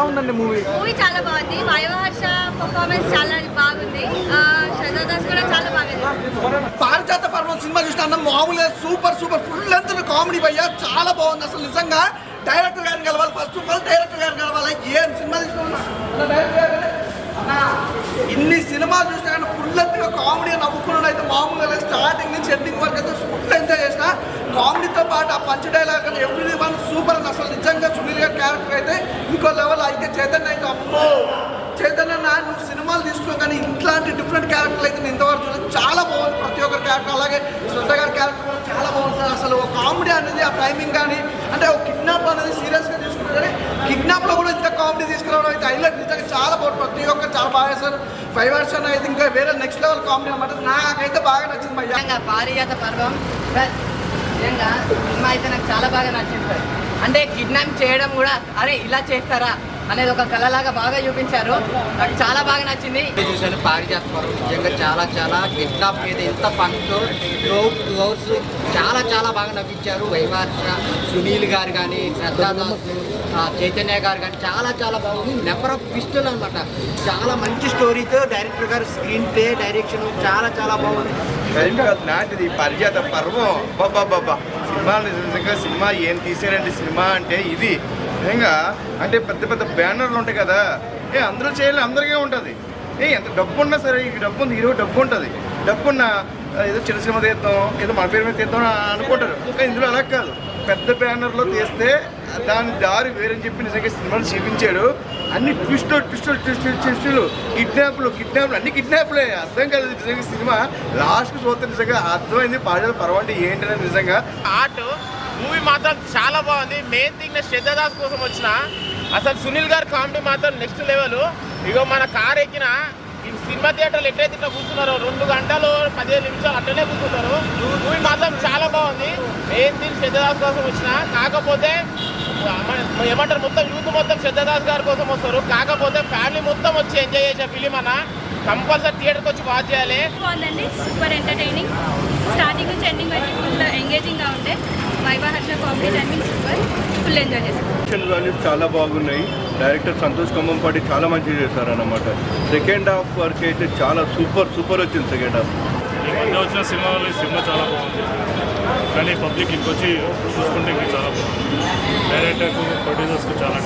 ఎలా ఉందండి movie? Movie చాలా బాగుంది. వైవహర్ష పర్ఫార్మెన్స్ చాలా బాగుంది. శ్రద్ధా దాస్ కూడా చాలా బాగుంది. పారిజాత పర్వం సినిమా చూసిన మామూలుగా సూపర్ ఫుల్ లెంత్ కామెడీ భయ్యా, చాలా బాగుంది. అసలు నిజంగా డైరెక్టర్ గారిని కలవాలి. ఫస్ట్ ఆఫ్ ఆల్ డైరెక్టర్ గారిని కలవాలి. ఏం సినిమా తీసుకున్నా ఇన్ని సినిమాలు చూసినా కానీ ఫుల్ లెంత్గా కామెడీ నవ్వుకున్నాడు అయితే మామూలుగా స్టార్టింగ్ నుంచి ఎండింగ్ వరకు అయితే ఫుల్ ఎంజాయ్ చేసిన. కామెడీతో పాటు ఆ పంచ్ డైలాగ్ అని ఎవ్రీ వన్ సూపర్ అని. అసలు నిజంగా సునీల్ గారి క్యారెక్టర్ అయితే ఇంకో లెవెల్. అయితే చైతన్య అయితే అమ్మో చైతన్య నువ్వు సినిమాలు తీసుకో కానీ ఇట్లాంటి డిఫరెంట్ క్యారెక్టర్లు అయితే నేను ఇంతవరకు చూడలేదు. చాలా బాగుంది ప్రతి ఒక్కరి క్యారెక్టర్. అలాగే శ్రద్ధ గారి క్యారెక్టర్ కూడా చాలా బాగుంది సార్. అసలు కామెడీ అనేది ఆ టైమింగ్ కానీ అంటే ఒక కిడ్నాప్ అనేది సీరియస్గా తీసుకుంటారు కానీ కిడ్నాప్లో కూడా ఇంత కామెడీ తీసుకురావడం అయితే హైలైట్. నిజంగా చాలా బాగుంది. ప్రతి ఒక్కరు చాలా బాగా సార్. వైవర్షన్ అయితే ఇంకా వేరే నెక్స్ట్ లెవెల్ కామెడీ అన్నమాట. నాకైతే బాగా నచ్చింది భయ్యా. పారిజాత పర్వం నిజంగా సినిమా అయితే నాకు చాలా బాగా నచ్చింది. అంటే కిడ్నాప్ చేయడం కూడా అరే ఇలా చేస్తారా అనేది ఒక కళలాగా బాగా చూపించారు. నాకు చాలా బాగా నచ్చింది. చూశాను పారిజాత పర్వం నిజంగా చాలా కిడ్నాప్ మీద ఎంత ఫండ్స్ 2 అవర్స్ చాలా బాగా నవ్వించారు. వైవర్ష సునీల్ గారు కానీ శ్రద్ధా దాస్ చైతన్య గారు కానీ చాలా బాగుంది. నెంబర్ ఆఫ్ ట్విస్టులు అనమాట. చాలా మంచి స్టోరీతో డైరెక్టర్ గారు స్క్రీన్ ప్లే డైరెక్షన్ చాలా బాగుంది. నాటిది పారిజాత పర్వం బాబా సినిమా నిజంగా సినిమా ఏం తీసారండి సినిమా అంటే ఇది నిజంగా. అంటే పెద్ద బ్యానర్లు ఉంటాయి కదా, అందరూ చేయాలి అందరికీ ఉంటుంది. ఎంత డబ్బు ఉన్నా సరే ఈ డబ్బు ఉంది, హీరో డబ్బు ఉంటుంది. డబ్బున్న ఏదో చిన్న సినిమా తీద్దాం ఏదో మన పేరు మీద తీద్దాం అనుకుంటారు. కానీ ఇందులో అలా కాదు. పెద్ద బ్యానర్లో తీస్తే దాని దారి వేరని చెప్పి నిజంగా సినిమాలు చూపించాడు. అన్ని ట్విస్టులు కిడ్నాప్లు అన్ని కిడ్నాప్లే. అర్థం కాదు నిజంగా సినిమా. లాస్ట్ చూస్తే నిజంగా అర్థమైంది పారిజాత పర్వం అంటే ఏంటనేది. నిజంగా ఆర్ట్ మూవీ మాత్రం చాలా బాగుంది. మెయిన్ థింగ్ నేను శ్రద్ధా దాస్ కోసం వచ్చిన. అసలు సునీల్ గారి కామెడీ మాత్రం నెక్స్ట్ లెవెల్. ఇగో మన కార్ ఎక్కిన ఈ సినిమా థియేటర్లు ఎట్లయితే ఇట్లా కూర్చున్నారో 2 గంటలు 15 నిమిషాలు అట్లనే కూర్చున్నారు. మూవీ మాత్రం చాలా బాగుంది. మెయిన్ థింగ్ శ్రద్ధా దాస్ కోసం వచ్చిన. కాకపోతే ఏమంటారు మొత్తం యూత్ మొత్తం శ్రద్ధా దాస్ గారి కోసం వస్తారు. కాకపోతే ఫ్యామిలీ మొత్తం వచ్చి ఎంజాయ్ చేసే ఫిలిం అన్న కంపల్సరీ థియేటర్కి వచ్చి వాచ్ చేయాలి. బాగుందండి. Super entertaining. స్టార్టింగ్ నుంచి ఎండింగ్ వరకు ఫుల్ ఎంగేజింగ్గా ఉండే. వైవహర్ష comedy timing super. Full enjoy చేశారు. చాలా బాగున్నాయి. డైరెక్టర్ సంతోష్ ఖమ్మంపాటి చాలా మంచిగా చేశారన్నమాట. సెకండ్ హాఫ్ వరకు అయితే చాలా సూపర్ వచ్చింది. సెకండ్ హాఫ్ ఈ మధ్య వచ్చిన సినిమా చాలా బాగుంది. కానీ పబ్లిక్ ఇంకొచ్చి చూసుకుంటే ఇంకా చాలా బాగుంది. డైరెక్టర్కు ప్రొడ్యూసర్స్కు చాలా